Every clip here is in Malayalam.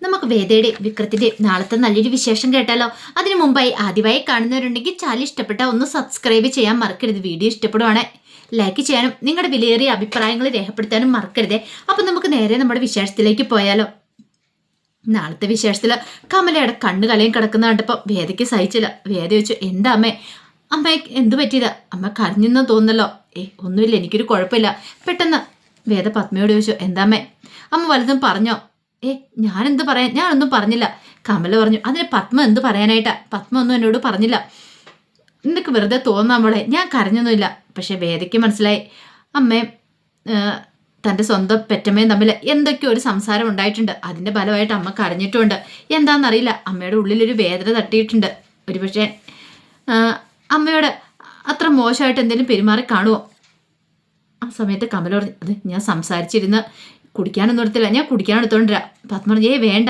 നമുക്ക് വേദയുടെ വിക്രത്തിന്റെ നാളത്തെ നല്ലൊരു വിശേഷം കേട്ടാലോ? അതിനു മുമ്പായി ആദ്യമായി കാണുന്നവരുണ്ടെങ്കിൽ ചാനൽ ഇഷ്ടപ്പെട്ട ഒന്ന് സബ്സ്ക്രൈബ് ചെയ്യാൻ മറക്കരുത്. വീഡിയോ ഇഷ്ടപ്പെടുവാണ് ലൈക്ക് ചെയ്യാനും നിങ്ങളുടെ വിലയേറിയ അഭിപ്രായങ്ങൾ രേഖപ്പെടുത്താനും മറക്കരുതേ. അപ്പൊ നമുക്ക് നേരെ നമ്മുടെ വിശേഷത്തിലേക്ക് പോയാലോ? നാളത്തെ വിശേഷത്തില് കമലയുടെ കണ്ണു കലയും കിടക്കുന്ന കണ്ടപ്പോ വേദയ്ക്ക് സഹിച്ചില്ല. വേദ ചോദിച്ചു, എന്താ അമ്മേ? അമ്മയ്ക്ക് എന്തു പറ്റിയതാ? അമ്മ കരഞ്ഞെന്ന് തോന്നല്ലോ. ഒന്നുമില്ല, എനിക്കൊരു കുഴപ്പമില്ല. പെട്ടെന്ന് വേദ പത്മയോട് ചോദിച്ചു, എന്താ അമ്മേ? അമ്മ വലുതും പറഞ്ഞോ? ഞാനെന്ത് പറയാൻ? ഞാനൊന്നും പറഞ്ഞില്ല. കമല പറഞ്ഞു, അതിന് പത്മ എന്ത് പറയാനായിട്ടാ? പത്മ ഒന്നും എന്നോട് പറഞ്ഞില്ല. നിനക്ക് വെറുതെ തോന്നാ മോളെ, ഞാൻ കരഞ്ഞൊന്നുമില്ല. പക്ഷെ വേദയ്ക്ക് മനസ്സിലായി അമ്മേ തൻ്റെ സ്വന്തം പെറ്റമ്മയും തമ്മിൽ എന്തൊക്കെയോ ഒരു സംസാരം ഉണ്ടായിട്ടുണ്ട്. അതിൻ്റെ ഫലമായിട്ട് അമ്മ കരഞ്ഞിട്ടുമുണ്ട്. എന്താണെന്നറിയില്ല, അമ്മയുടെ ഉള്ളിലൊരു വേദന തട്ടിയിട്ടുണ്ട്. ഒരുപക്ഷെ അമ്മയോട് അത്ര മോശമായിട്ട് എന്തെങ്കിലും പെരുമാറി കാണുമോ? ആ സമയത്ത് കമല പറഞ്ഞു, അത് ഞാൻ സംസാരിച്ചിരുന്ന് കുടിക്കാനൊന്നും എടുത്തില്ല, ഞാൻ കുടിക്കാൻ എടുത്തോണ്ടിരാ. പത്മ പറഞ്ഞു, വേണ്ട,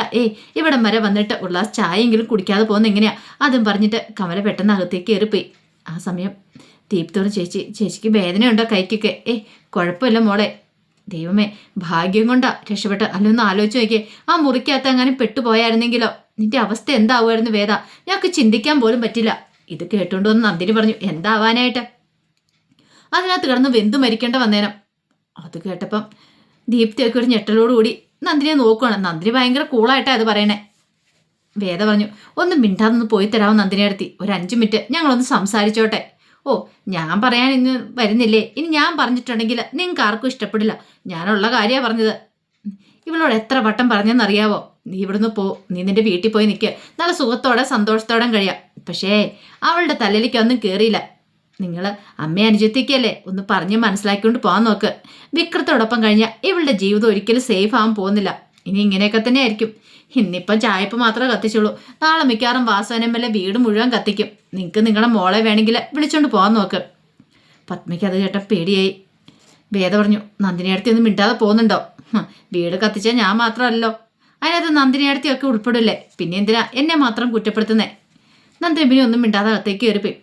ഇവിടം വരെ വന്നിട്ട് ഒരു ഗ്ലാസ് ചായയെങ്കിലും കുടിക്കാതെ പോകുന്ന എങ്ങനെയാ? അതും പറഞ്ഞിട്ട് കമല പെട്ടെന്ന് അകത്തേക്ക് കയറിപ്പോയി. ആ സമയം ദീപ്തോട് ചേച്ചിക്ക് വേദനയുണ്ടോ കൈക്കൊക്കെ? കുഴപ്പമില്ല മോളെ, ദൈവമേ ഭാഗ്യം കൊണ്ടാ രക്ഷപ്പെട്ട്. അല്ലൊന്ന് ആലോചിച്ച് നോക്കിയേ, ആ മുറിക്കകത്ത് അങ്ങനെ പെട്ടുപോയായിരുന്നെങ്കിലോ നിന്റെ അവസ്ഥ എന്താവുമായിരുന്നു വേദ? ഞങ്ങൾക്ക് ചിന്തിക്കാൻ പോലും പറ്റില്ല. ഇത് കേട്ടോണ്ട് വന്ന് നന്ദിനി പറഞ്ഞു, എന്താവാനായിട്ട്? അതിനകത്ത് കിടന്ന് വെന്തു മരിക്കേണ്ട വന്നേരം. അത് കേട്ടപ്പം ദീപ്തിയൊക്കെ ഒരു ഞെട്ടലോടുകൂടി നന്ദിനിയെ നോക്കുകയാണ്. നന്ദിനി ഭയങ്കര കൂളായിട്ടാ അത് പറയണേ. വേദ പറഞ്ഞു, ഒന്നും മിണ്ടാതൊന്ന് പോയി തരാമോ നന്ദിനി അടുത്തി? ഒരു 5 മിനിറ്റ് ഞങ്ങളൊന്ന് സംസാരിച്ചോട്ടെ. ഞാൻ പറയാൻ ഇന്ന് വരുന്നില്ലേ? ഇനി ഞാൻ പറഞ്ഞിട്ടുണ്ടെങ്കിൽ നിങ്ങൾക്ക് ആർക്കും ഇഷ്ടപ്പെടില്ല. ഞാനുള്ള കാര്യമാണ് പറഞ്ഞത്. ഇവളോട് എത്ര വട്ടം പറഞ്ഞെന്നറിയാവോ? നീ ഇവിടുന്ന് പോ, നീ നിന്റെ വീട്ടിൽ പോയി നിൽക്കുക, നല്ല സുഖത്തോടെ സന്തോഷത്തോടെ കഴിയാം. പക്ഷേ അവളുടെ തലയിലേക്കൊന്നും കയറിയില്ല. നിങ്ങൾ അമ്മയെ അനുജത്തിക്കല്ലേ, ഒന്ന് പറഞ്ഞ് മനസ്സിലാക്കിക്കൊണ്ട് പോകാൻ നോക്ക്. വിക്രത്തോടൊപ്പം കഴിഞ്ഞാൽ ഇവളുടെ ജീവിതം ഒരിക്കലും സേഫ് ആവാൻ പോകുന്നില്ല. ഇനി ഇങ്ങനെയൊക്കെ തന്നെ ആയിരിക്കും. ഇന്നിപ്പം ചായപ്പ് മാത്രമേ കത്തിച്ചുള്ളൂ, നാളെ മിക്കവാറും വാസവനമ്മലെ വീട് മുഴുവൻ കത്തിക്കും. നിങ്ങൾക്ക് നിങ്ങളുടെ മോളെ വേണമെങ്കിൽ വിളിച്ചോണ്ട് പോകാൻ നോക്ക്. പത്മയ്ക്ക് അത് കേട്ട പേടിയായി. വേദ പറഞ്ഞു, നന്ദിനിയടുത്തി ഒന്നും മിണ്ടാതെ പോകുന്നുണ്ടോ? വീട് കത്തിച്ചാൽ ഞാൻ മാത്രമല്ലോ, അതിനകത്ത് നന്ദിനിയടുത്തിയൊക്കെ ഉൾപ്പെടില്ലേ? പിന്നെ എന്തിനാ എന്നെ മാത്രം കുറ്റപ്പെടുത്തുന്നേ? നന്ദിനി പിന്നെ ഒന്നും മിണ്ടാതെ അകത്തേക്ക് കയറിപ്പോയി.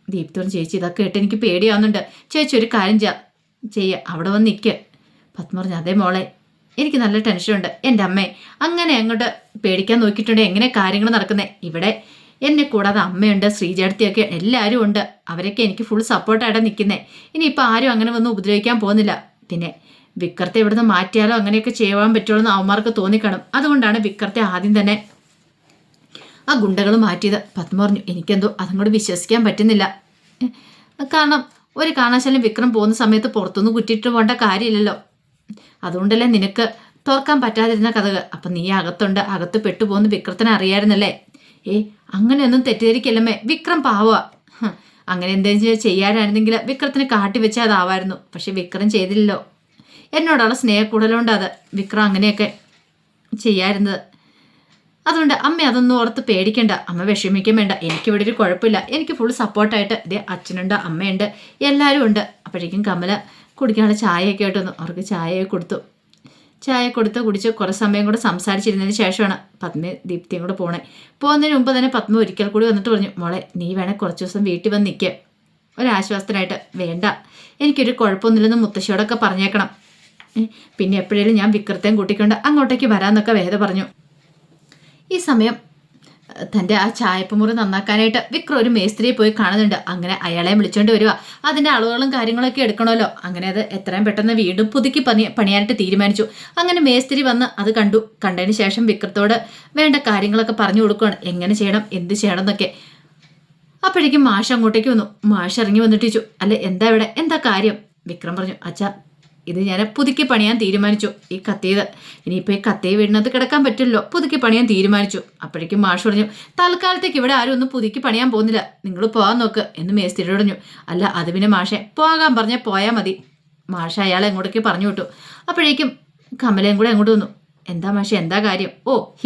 ദീപ്തോട് ചേച്ചി ഇതൊക്കെ കേട്ട് എനിക്ക് പേടിയാവുന്നുണ്ട്. ചേച്ചി ഒരു കാര്യം ചെയ്യുക, അവിടെ വന്ന് നിൽക്കുക. പത്മ പറഞ്ഞു, അതേ മോളെ, എനിക്ക് നല്ല ടെൻഷനുണ്ട്. എൻ്റെ അമ്മേ അങ്ങനെ അങ്ങോട്ട് പേടിക്കാൻ നോക്കിയിട്ടുണ്ട്. എങ്ങനെ കാര്യങ്ങൾ നടക്കുന്നത്? ഇവിടെ എന്നെ കൂടാതെ അമ്മയുണ്ട്, ശ്രീജേടത്തിയൊക്കെ എല്ലാവരും ഉണ്ട്. അവരൊക്കെ എനിക്ക് ഫുൾ സപ്പോർട്ടായിട്ടാണ് നിൽക്കുന്നത്. ഇനിയിപ്പോൾ ആരും അങ്ങനെ വന്ന് ഉപദ്രവിക്കാൻ പോകുന്നില്ല. പിന്നെ വിക്രത്തെ ഇവിടുന്ന് മാറ്റിയാലോ അങ്ങനെയൊക്കെ ചെയ്യാൻ പറ്റുള്ളൂ എന്ന് അവന്മാർക്ക് തോന്നിക്കാണും. അതുകൊണ്ടാണ് വിക്രത്തെ ആദ്യം തന്നെ ആ ഗുണ്ടകൾ മാറ്റിയത്. പത്മ പറഞ്ഞു, എനിക്കെന്തോ അതങ്ങോട്ട് വിശ്വസിക്കാൻ പറ്റുന്നില്ല. കാരണം ഒരു കാരണവശാലും വിക്രം പോകുന്ന സമയത്ത് പുറത്തുനിന്ന് കുറ്റിയിട്ട് പോകേണ്ട കാര്യമില്ലല്ലോ. അതുകൊണ്ടല്ലേ നിനക്ക് തുറക്കാൻ പറ്റാതിരുന്ന കഥകൾ. അപ്പം നീ അകത്തുണ്ട്, അകത്ത് പെട്ടുപോകുന്ന വിക്രത്തിനെ അറിയായിരുന്നല്ലേ? അങ്ങനെയൊന്നും തെറ്റിദ്ധരിക്കല്ലമ്മേ, വിക്രം പാവാ. അങ്ങനെ എന്തെങ്കിലും ചെയ്യാനായിരുന്നെങ്കിൽ വിക്രത്തിന് കാട്ടിവെച്ചാൽ അതാവായിരുന്നു. പക്ഷെ വിക്രം ചെയ്തില്ലല്ലോ. എന്നോടുള്ള സ്നേഹക്കൂടലുകൊണ്ട് അത് വിക്രം അങ്ങനെയൊക്കെ ചെയ്യാറുന്നത്. അതുകൊണ്ട് അമ്മ അതൊന്നും ഓർത്ത് പേടിക്കണ്ട, അമ്മ വിഷമിക്കാൻ വേണ്ട. എനിക്കിവിടെ ഒരു കുഴപ്പമില്ല, എനിക്ക് ഫുൾ സപ്പോർട്ടായിട്ട് ഇതേ അച്ഛനുണ്ട്, അമ്മയുണ്ട്, എല്ലാവരും ഉണ്ട്. അപ്പോഴേക്കും കമല കുടിക്കാനുള്ള ചായയൊക്കെ ആയിട്ട് വന്നു. അവർക്ക് ചായയൊക്കെ കൊടുത്തു. ചായ കുടിച്ച് കുറേ സമയം കൂടെ സംസാരിച്ചിരുന്നതിന് ശേഷമാണ് പത്മ ദീപ്തിയും കൂടെ പോകുന്നതിന് മുമ്പ് തന്നെ പത്മ ഒരിക്കൽ കൂടി വന്നിട്ട് പറഞ്ഞു, മോളെ നീ വേണേൽ കുറച്ച് ദിവസം വീട്ടിൽ വന്ന് നിൽക്കുക, ഒരാശ്വാസത്തിനായിട്ട്. വേണ്ട, എനിക്കൊരു കുഴപ്പമൊന്നുമില്ലെന്ന് മുത്തശ്ശിയോടൊക്കെ പറഞ്ഞേക്കണം. പിന്നെ എപ്പോഴേലും ഞാൻ വിക്രത്തെയും കൂട്ടിക്കൊണ്ട് അങ്ങോട്ടേക്ക് വരാമെന്നൊക്കെ വേദ പറഞ്ഞു. ഈ സമയം തൻ്റെ ആ ചായപ്പ് മുറി നന്നാക്കാനായിട്ട് വിക്രം ഒരു മേസ്ത്രിയെ പോയി കാണുന്നുണ്ട്. അങ്ങനെ അയാളെ വിളിച്ചോണ്ട് വരിക. അതിൻ്റെ അളവുകളും കാര്യങ്ങളൊക്കെ എടുക്കണമല്ലോ. അങ്ങനെ അത് എത്രയും പെട്ടെന്ന് വീണ്ടും പുതുക്കി പണിയാനായിട്ട് തീരുമാനിച്ചു. അങ്ങനെ മേസ്ത്രി വന്ന് അത് കണ്ടതിന് ശേഷം വിക്രത്തോട് വേണ്ട കാര്യങ്ങളൊക്കെ പറഞ്ഞു കൊടുക്കുകയാണ്, എങ്ങനെ ചെയ്യണം, എന്ത് ചെയ്യണം എന്നൊക്കെ. അപ്പോഴേക്കും മാഷ് അങ്ങോട്ടേക്ക് വന്നു. മാഷ് ഇറങ്ങി വന്നിട്ട് ചോദിച്ചു, അല്ലെ എന്താ ഇവിടെ, എന്താ കാര്യം? വിക്രം പറഞ്ഞു, അച്ഛാ ഇത് ഞാൻ പുതുക്കി പണിയാൻ തീരുമാനിച്ചു. ഈ കത്തിയത് ഇനിയിപ്പോൾ ഈ കത്തിയെ വീടിനകത്ത് കിടക്കാൻ പറ്റില്ലല്ലോ, പുതുക്കി പണിയാൻ തീരുമാനിച്ചു. അപ്പോഴേക്കും മാഷ് പറഞ്ഞു, തൽക്കാലത്തേക്ക് ഇവിടെ ആരും ഒന്നും പുതുക്കി പണിയാൻ പോകുന്നില്ല, നിങ്ങൾ പോകാൻ നോക്ക് എന്ന് മേസ്തിരിയോട് പറഞ്ഞു. അല്ല അത് പിന്നെ മാഷെ പോകാൻ പറഞ്ഞാൽ പോയാൽ മതി. മാഷ അയാളെ എങ്ങോട്ടേക്ക് പറഞ്ഞു വിട്ടു. അപ്പോഴേക്കും കമലയും കൂടെ അങ്ങോട്ട് വന്നു. എന്താ മാഷെ, എന്താ കാര്യം?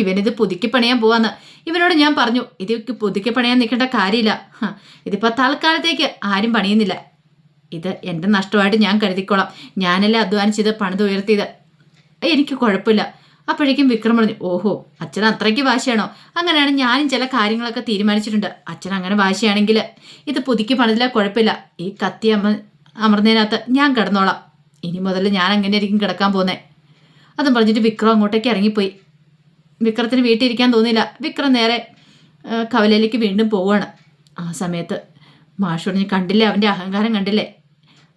ഇവനിത് പുതുക്കി പണിയാൻ പോവാന്ന്. ഇവനോട് ഞാൻ പറഞ്ഞു ഇത് പുതുക്കി പണിയാൻ നിൽക്കേണ്ട കാര്യമില്ല, ഇതിപ്പോൾ തൽക്കാലത്തേക്ക് ആരും പണിയുന്നില്ല, ഇത് എൻ്റെ നഷ്ടമായിട്ട് ഞാൻ കരുതിക്കോളാം, ഞാനല്ലേ അധ്വാനിച്ചത് പണിത് ഉയർത്തിയത്, എനിക്ക് കുഴപ്പമില്ല. അപ്പോഴേക്കും വിക്രം പറഞ്ഞു, ഓഹോ അച്ഛൻ അത്രയ്ക്ക് വാശിയാണോ? അങ്ങനെയാണ് ഞാനും ചില കാര്യങ്ങളൊക്കെ തീരുമാനിച്ചിട്ടുണ്ട്. അച്ഛൻ അങ്ങനെ വാശിയാണെങ്കിൽ ഇത് പുതുക്കി പണിതില്ല, കുഴപ്പമില്ല. ഈ കത്തി അമർന്നതിനകത്ത് ഞാൻ കിടന്നോളാം. ഇനി മുതൽ ഞാൻ അങ്ങനെ ആയിരിക്കും കിടക്കാൻ പോകുന്നത്. അതും പറഞ്ഞിട്ട് വിക്രം അങ്ങോട്ടേക്ക് ഇറങ്ങിപ്പോയി. വിക്രത്തിന് വീട്ടിലിരിക്കാൻ തോന്നിയില്ല. വിക്രം നേരെ കവലയിലേക്ക് വീണ്ടും പോവുകയാണ്. ആ സമയത്ത് മാഷ് പറഞ്ഞു, കണ്ടില്ലേ അവൻ്റെ അഹങ്കാരം കണ്ടില്ലേ?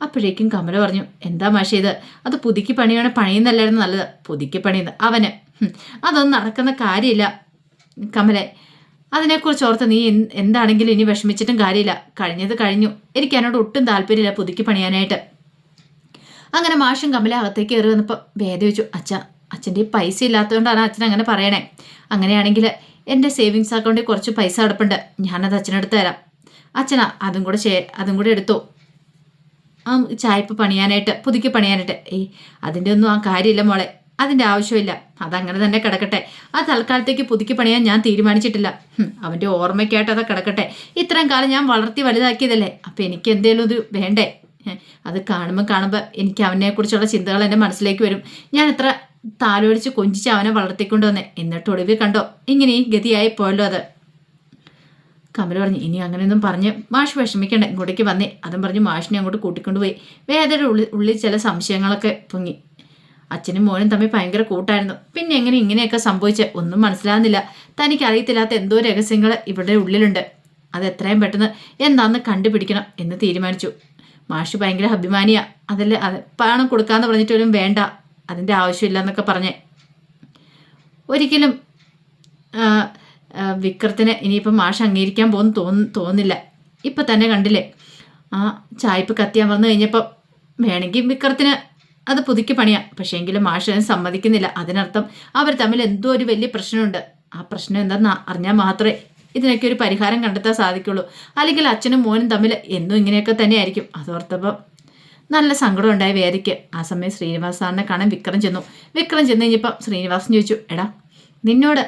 അപ്പോഴേക്കും കമല പറഞ്ഞു, എന്താ മാഷ് ഇത്? അത് പുതുക്കി പണിയാണ്, പണിയുന്നല്ലായിരുന്നു നല്ലത്. പുതുക്കി പണിയുന്നത് അവന് അതൊന്നും നടക്കുന്ന കാര്യമില്ല കമലെ. അതിനെക്കുറിച്ച് ഓർത്ത് നീ എന്താണെങ്കിലും ഇനി വിഷമിച്ചിട്ടും കാര്യമില്ല. കഴിഞ്ഞത് കഴിഞ്ഞു. എനിക്ക് എന്നോട് ഒട്ടും താല്പര്യമില്ല പുതുക്കി പണിയാനായിട്ട്. അങ്ങനെ മാഷും കമല അകത്തേക്ക് കയറി വന്നപ്പോൾ വേദ ചോദിച്ചു, അച്ഛൻ്റെ ഈ പൈസ ഇല്ലാത്തതുകൊണ്ടാണ് അച്ഛൻ അങ്ങനെ പറയണേ. അങ്ങനെയാണെങ്കിൽ എൻ്റെ സേവിങ്സ് അക്കൗണ്ടിൽ കുറച്ച് പൈസ കിടപ്പുണ്ട്, ഞാനത് അച്ഛനെടുത്ത് തരാം. അച്ഛനാ അതും കൂടെ എടുത്തു ആ ചായപ്പ് പണിയാനായിട്ട്, പുതുക്കി പണിയാനായിട്ട്. അതിൻ്റെ ഒന്നും ആ കാര്യമില്ല മോളെ, അതിൻ്റെ ആവശ്യമില്ല. അതങ്ങനെ തന്നെ കിടക്കട്ടെ. ആ തൽക്കാലത്തേക്ക് പുതുക്കി പണിയാൻ ഞാൻ തീരുമാനിച്ചിട്ടില്ല. അവൻ്റെ ഓർമ്മയ്ക്കായിട്ട് അത് കിടക്കട്ടെ. ഇത്രയും കാലം ഞാൻ വളർത്തി വലുതാക്കിയതല്ലേ, അപ്പം എനിക്ക് എന്തേലും ഇത് വേണ്ടേ? അത് കാണുമ്പോൾ എനിക്ക് അവനെക്കുറിച്ചുള്ള ചിന്തകൾ എൻ്റെ മനസ്സിലേക്ക് വരും. ഞാൻ എത്ര താലോടിച്ച് കൊഞ്ചിച്ച് അവനെ വളർത്തിക്കൊണ്ട് വന്നേ, എന്നിട്ട് ഒടുവിൽ കണ്ടോ ഇങ്ങനെ ഈ ഗതിയായി പോയല്ലോ. അത് കമല പറഞ്ഞു, ഇനി അങ്ങനെയൊന്നും പറഞ്ഞ് മാഷ് വിഷമിക്കണ്ട, ഇങ്ങോട്ടേക്ക് വന്നേ. അതും പറഞ്ഞ് മാഷിനെ അങ്ങോട്ട് കൂട്ടിക്കൊണ്ടുപോയി. വേദയുടെ ഉള്ളിൽ ചില സംശയങ്ങളൊക്കെ പൊങ്ങി. അച്ഛനും മോനും തമ്മിൽ ഭയങ്കര കൂട്ടായിരുന്നു. പിന്നെ എങ്ങനെ ഇങ്ങനെയൊക്കെ സംഭവിച്ച് ഒന്നും മനസ്സിലാകുന്നില്ല. തനിക്ക് അറിയത്തില്ലാത്ത എന്തോ രഹസ്യങ്ങൾ ഇവിടെ ഉള്ളിലുണ്ട്. അത് എത്രയും പെട്ടെന്ന് എന്താണെന്ന് കണ്ടുപിടിക്കണം എന്ന് തീരുമാനിച്ചു. മാഷ് ഭയങ്കര അഭിമാനിയാ. അതല്ലേ അത് പണം കൊടുക്കാന്ന് പറഞ്ഞിട്ട് പോലും വേണ്ട, അതിൻ്റെ ആവശ്യമില്ല എന്നൊക്കെ പറഞ്ഞേ. ഒരിക്കലും വിക്രത്തിന് ഇനിയിപ്പം മാഷ് അംഗീകരിക്കാൻ തോന്നുന്നില്ല. ഇപ്പം തന്നെ കണ്ടില്ലേ ആ ചായ്പ് കത്തിയാൻ വന്നു കഴിഞ്ഞപ്പം വേണമെങ്കിൽ വിക്രത്തിന് അത് പുതുക്കി പണിയാം. പക്ഷേ എങ്കിലും മാഷ് അതിന് സമ്മതിക്കുന്നില്ല. അതിനർത്ഥം അവർ തമ്മിൽ എന്തോ ഒരു വലിയ പ്രശ്നമുണ്ട്. ആ പ്രശ്നം എന്താണെന്ന് അറിഞ്ഞാൽ മാത്രമേ ഇതിനൊക്കെ ഒരു പരിഹാരം കണ്ടെത്താൻ സാധിക്കുള്ളൂ. അല്ലെങ്കിൽ അച്ഛനും മോനും തമ്മിൽ എന്നും ഇങ്ങനെയൊക്കെ തന്നെയായിരിക്കും. അതോർത്തപ്പം നല്ല സങ്കടം ഉണ്ടായി വേദയ്ക്ക്. ആ സമയം ശ്രീനിവാസ് സാറിനെ കാണാൻ വിക്രം ചെന്നു കഴിഞ്ഞപ്പം ശ്രീനിവാസൻ ചോദിച്ചു, എടാ നിന്നോട്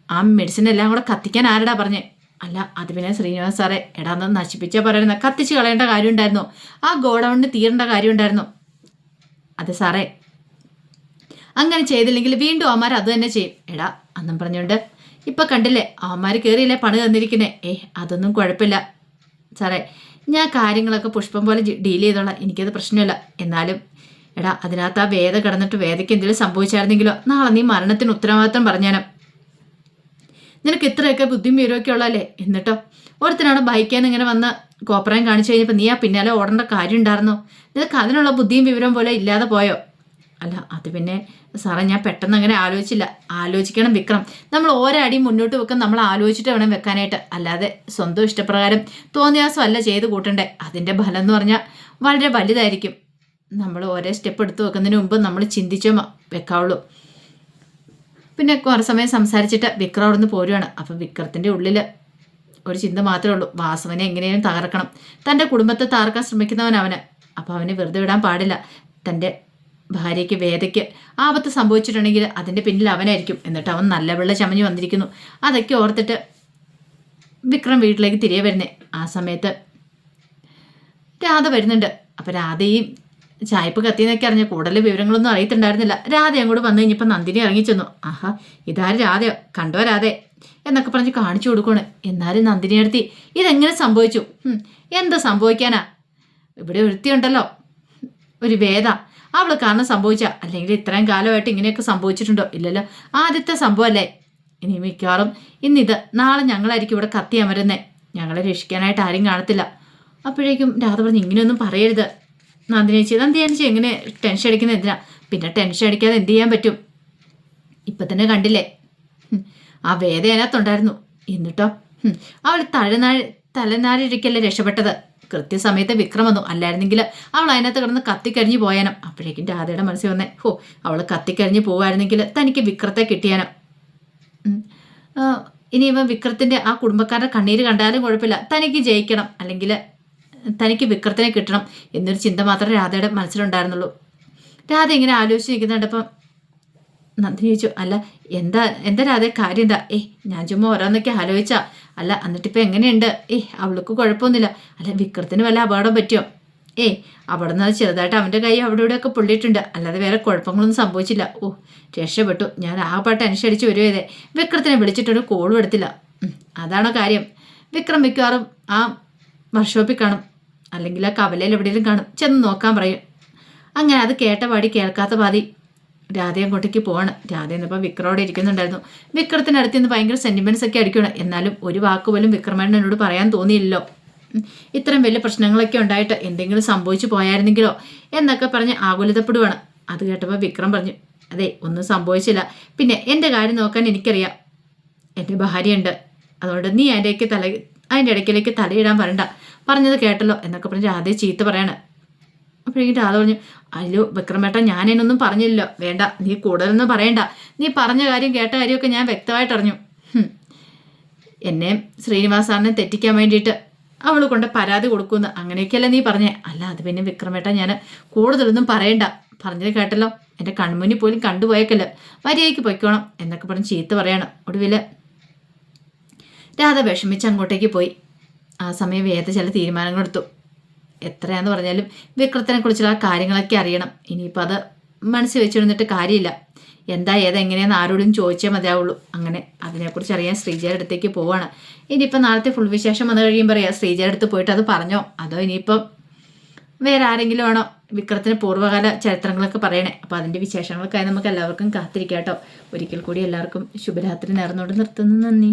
ആ മെഡിസിൻ എല്ലാം കൂടെ കത്തിക്കാൻ ആരടാ പറഞ്ഞേ? അല്ല അത് പിന്നെ ശ്രീനിവാസ് സാറേ, എടാ ഒന്ന് നശിപ്പിച്ചാൽ പറയുന്ന, കത്തിച്ച് കളയേണ്ട കാര്യം ഉണ്ടായിരുന്നോ? ആ ഗോഡൗണിന് തീരേണ്ട കാര്യം ഉണ്ടായിരുന്നോ? അതെ സാറേ, അങ്ങനെ ചെയ്തില്ലെങ്കിൽ വീണ്ടും അവന്മാർ അത് തന്നെ ചെയ്യും. എടാ അന്നും പറഞ്ഞുകൊണ്ട് ഇപ്പം കണ്ടില്ലേ അവന്മാർ കയറിയില്ലേ പണി തന്നിരിക്കുന്നേ. അതൊന്നും കുഴപ്പമില്ല സാറേ, ഞാൻ കാര്യങ്ങളൊക്കെ പുഷ്പം പോലെ ഡീൽ ചെയ്തോളാം, എനിക്കത് പ്രശ്നമില്ല. എന്നാലും എടാ അതിനകത്ത് ആ വേദ കിടന്നിട്ട് വേദയ്ക്ക് എന്തെങ്കിലും സംഭവിച്ചായിരുന്നെങ്കിലോ നാളെ നീ മരണത്തിന് ഉത്തരവാദിത്തം പറഞ്ഞാലും. നിനക്ക് ഇത്രയൊക്കെ ബുദ്ധിയും വിവരമൊക്കെ ഉള്ളല്ലേ, എന്നിട്ടോ ഒരുത്തനാണ് ബൈക്കേന്ന് ഇങ്ങനെ വന്ന് കോപ്പറയും കാണിച്ചു കഴിഞ്ഞപ്പോൾ നീ ആ പിന്നാലെ ഓടേണ്ട കാര്യം ഉണ്ടായിരുന്നോ? നിനക്ക് അതിനുള്ള ബുദ്ധിയും വിവരവും പോലെ ഇല്ലാതെ പോയോ? അല്ല അത് പിന്നെ സാറേ ഞാൻ പെട്ടെന്ന് അങ്ങനെ ആലോചിക്കണം വിക്രം. നമ്മൾ ഒരടി മുന്നോട്ട് വെക്കാൻ നമ്മൾ ആലോചിച്ചിട്ട് വേണം വെക്കാനായിട്ട്. അല്ലാതെ സ്വന്തം ഇഷ്ടപ്രകാരം തോന്നിയാസം അല്ല ചെയ്ത് കൂട്ടണ്ടേ. അതിൻ്റെ ഫലം എന്ന് പറഞ്ഞാൽ വളരെ വലുതായിരിക്കും. നമ്മൾ ഓരോ സ്റ്റെപ്പ് എടുത്ത് വെക്കുന്നതിന് മുമ്പ് നമ്മൾ ചിന്തിച്ചോ വെക്കാവുള്ളൂ. പിന്നെ കുറേ സമയം സംസാരിച്ചിട്ട് വിക്രം അവിടെ നിന്ന് പോരുവാണ്. അപ്പം വിക്രത്തിൻ്റെ ഉള്ളിൽ ഒരു ചിന്ത മാത്രമേ ഉള്ളൂ, വാസവനെ എങ്ങനെയും തകർക്കണം. തൻ്റെ കുടുംബത്തെ തകർക്കാൻ ശ്രമിക്കുന്നവൻ അവന്. അപ്പോൾ അവനെ വെറുതെ വിടാൻ പാടില്ല. തൻ്റെ ഭാര്യയ്ക്ക് വേദയ്ക്ക് ആപത്ത് സംഭവിച്ചിട്ടുണ്ടെങ്കിൽ അതിൻ്റെ പിന്നിൽ അവനായിരിക്കും. എന്നിട്ട് അവൻ നല്ല വെള്ള ചമഞ്ഞ് വന്നിരിക്കുന്നു. അതൊക്കെ ഓർത്തിട്ട് വിക്രം വീട്ടിലേക്ക് തിരികെ വരുന്നേ. ആ സമയത്ത് രാധ വരുന്നുണ്ട്. അപ്പം രാധയും ചായപ്പ് കത്തിയെന്നൊക്കെ അറിഞ്ഞ കൂടുതൽ വിവരങ്ങളൊന്നും അറിയത്തുണ്ടായിരുന്നില്ല. രാധ അങ്ങോട്ട് വന്നു കഴിഞ്ഞപ്പോൾ നന്ദിനി ഇറങ്ങിച്ചെന്നു. ആഹാ ഇതാര് രാധയോ, കണ്ടോ രാധേ എന്നൊക്കെ പറഞ്ഞ് കാണിച്ചു കൊടുക്കണം. എന്നാലും നന്ദിനി അടുത്തി ഇതെങ്ങനെ സംഭവിച്ചു? എന്താ സംഭവിക്കാനാ? ഇവിടെ ഒരുത്തിയുണ്ടല്ലോ ഒരു വേദ, അവൾ കാരണം സംഭവിച്ച, അല്ലെങ്കിൽ ഇത്രയും കാലമായിട്ട് ഇങ്ങനെയൊക്കെ സംഭവിച്ചിട്ടുണ്ടോ? ഇല്ലല്ലോ, ആദ്യത്തെ സംഭവമല്ലേ. ഇനി മിക്കവാറും ഇന്നിത് നാളെ ഞങ്ങളായിരിക്കും ഇവിടെ കത്തി അമരുന്നേ. ഞങ്ങളെ രക്ഷിക്കാനായിട്ട് ആരും കാണത്തില്ല. അപ്പോഴേക്കും രാധ പറഞ്ഞു ഇങ്ങനെയൊന്നും പറയരുത് നന്ദിനി ചേച്ചി എങ്ങനെ ടെൻഷൻ അടിക്കുന്നത് എന്തിനാ? പിന്നെ ടെൻഷൻ അടിക്കാതെ എന്ത് ചെയ്യാൻ പറ്റും? ഇപ്പം തന്നെ കണ്ടില്ലേ ആ വേദ അതിനകത്തുണ്ടായിരുന്നു. എന്നിട്ടോ അവൾ തലനാരിഴയ്ക്കല്ലേ രക്ഷപ്പെട്ടത്. കൃത്യസമയത്ത് വിക്രം വന്നു. അല്ലായിരുന്നെങ്കിൽ അവൾ അതിനകത്ത് കിടന്ന് കത്തിക്കരിഞ്ഞ് പോയാനും. അപ്പോഴേക്കും രാധയുടെ മനസ്സിൽ വന്നേ, അവൾ കത്തിക്കരിഞ്ഞ് പോവായിരുന്നെങ്കിൽ തനിക്ക് വിക്രത്തെ കിട്ടിയാനോ. ഇനി ഇവൻ വിക്രത്തിൻ്റെ ആ കുടുംബക്കാരുടെ കണ്ണീര് കണ്ടാലും കുഴപ്പമില്ല, തനിക്ക് ജയിക്കണം, അല്ലെങ്കിൽ തനിക്ക് വിക്രത്തിനെ കിട്ടണം എന്നൊരു ചിന്ത മാത്രമേ രാധയുടെ മനസ്സിലുണ്ടായിരുന്നുള്ളൂ. രാധ ഇങ്ങനെ ആലോചിച്ച് നിൽക്കുന്നുണ്ടപ്പം നന്ദിനി ചോദിച്ചു, അല്ല എന്താ രാധ കാര്യം എന്താ? ഞാൻ ചുമ്മാ ഓരോന്നൊക്കെ ആലോചിച്ചാ. അല്ല എന്നിട്ടിപ്പോൾ എങ്ങനെയുണ്ട്? അവൾക്ക് കുഴപ്പമൊന്നുമില്ല. അല്ല വിക്രത്തിന് വല്ല അപകടം പറ്റിയോ? അവിടെ നിന്ന് ചെറുതായിട്ട് അവൻ്റെ കൈ അവിടെ ഇവിടെയൊക്കെ പൊള്ളിയിട്ടുണ്ട്, അല്ലാതെ വേറെ കുഴപ്പങ്ങളൊന്നും സംഭവിച്ചില്ല. രക്ഷപ്പെട്ടു. ഞാൻ ആ പാട്ട് ടെൻഷൻ അടിച്ച് വരുവേ. വിക്രത്തിനെ വിളിച്ചിട്ടൊരു കോളും എടുത്തില്ല. അതാണോ കാര്യം? വിക്രം മിക്കവാറും ആ വർക്ക്ഷോപ്പിൽ കാണും, അല്ലെങ്കിൽ ആ കവലയിൽ എവിടെയെങ്കിലും കാണും, ചെന്ന് നോക്കാൻ പറയും. അങ്ങനെ അത് കേട്ട പാടി കേൾക്കാത്ത പാതി രാധ അങ്ങോട്ടേക്ക് പോവാണ്. രാധ എന്നിപ്പോൾ വിക്രമോടെ ഇരിക്കുന്നുണ്ടായിരുന്നു. വിക്രത്തിനടുത്ത് നിന്ന് ഭയങ്കര സെന്റിമെന്റ്സ് ഒക്കെ അടിക്കണം. എന്നാലും ഒരു വാക്ക് പോലും വിക്രമേട്ടൻ എന്നോട് പറയാൻ തോന്നിയില്ലല്ലോ. ഇത്രയും വലിയ പ്രശ്നങ്ങളൊക്കെ ഉണ്ടായിട്ട് എന്തെങ്കിലും സംഭവിച്ചു പോയായിരുന്നെങ്കിലോ എന്നൊക്കെ പറഞ്ഞ് ആകുലതപ്പെടുവാണ്. അത് കേട്ടപ്പോൾ വിക്രം പറഞ്ഞു, അതെ ഒന്നും സംഭവിച്ചില്ല. പിന്നെ എൻ്റെ കാര്യം നോക്കാൻ എനിക്കറിയാം. എൻ്റെ ഭാര്യയുണ്ട്. അതുകൊണ്ട് നീ അതിൻ്റെ ഇടയ്ക്കിലേക്ക് തലയിടാൻ വരണ്ട. പറഞ്ഞത് കേട്ടല്ലോ എന്നൊക്കെ പറഞ്ഞ് രാധയെ ചീത്ത പറയാണ്. അപ്പോഴേക്കും രാധ പറഞ്ഞു, അയ്യോ വിക്രമേട്ട ഞാനതിനൊന്നും പറഞ്ഞില്ലല്ലോ. വേണ്ട, നീ കൂടുതലൊന്നും പറയണ്ട. നീ പറഞ്ഞ കാര്യം കേട്ട കാര്യമൊക്കെ ഞാൻ വ്യക്തമായിട്ട് അറിഞ്ഞു. എന്നെ ശ്രീനിവാസ് സാറിനെ തെറ്റിക്കാൻ വേണ്ടിയിട്ട് അവൾ കൊണ്ട് പരാതി കൊടുക്കുമെന്ന് അങ്ങനെയൊക്കെയല്ല നീ പറഞ്ഞേ. അല്ല അത് പിന്നെ വിക്രമേട്ട ഞാൻ കൂടുതലൊന്നും പറയണ്ട. പറഞ്ഞത് കേട്ടല്ലോ. എൻ്റെ കൺമുന്നിൽ പോലും കണ്ടുപോയേക്കല്ലോ. മര്യാദയ്ക്ക് പൊയ്ക്കോണം എന്നൊക്കെ പറഞ്ഞ് ചീത്ത പറയാണ്. ഒടുവിൽ രാധ വിഷമിച്ച് അങ്ങോട്ടേക്ക് പോയി. ആ സമയം വേദ ചില തീരുമാനങ്ങളെടുത്തു. എത്രയാന്ന് പറഞ്ഞാലും വിക്രത്തിനെ കുറിച്ചുള്ള കാര്യങ്ങളൊക്കെ അറിയണം. ഇനിയിപ്പോൾ അത് മനസ്സിൽ വെച്ചിരുന്നിട്ട് കാര്യമില്ല. എന്താ ഏതെങ്ങനെയാന്ന് ആരോടും ചോദിച്ചാൽ മതിയാവുള്ളൂ. അങ്ങനെ അതിനെക്കുറിച്ച് അറിയാൻ ശ്രീജയുടെ അടുത്തേക്ക് പോവാണ്. ഇനിയിപ്പോൾ നാളത്തെ ഫുൾ വിശേഷം വന്നു കഴിയുമ്പോൾ പറയാം ശ്രീജയുടെ അടുത്ത് പോയിട്ട് അത് പറഞ്ഞോ, അതോ ഇനിയിപ്പം വേറെ ആരെങ്കിലും ആണോ വിക്രത്തിന് പൂർവ്വകാല ചരിത്രങ്ങളൊക്കെ പറയണേ. അപ്പോൾ അതിൻ്റെ വിശേഷങ്ങൾക്കായി നമുക്ക് എല്ലാവർക്കും കാത്തിരിക്കാം കേട്ടോ. ഒരിക്കൽ കൂടി എല്ലാവർക്കും ശുഭരാത്രി നേർന്നുകൊണ്ട് നിർത്തുന്നു. നന്ദി.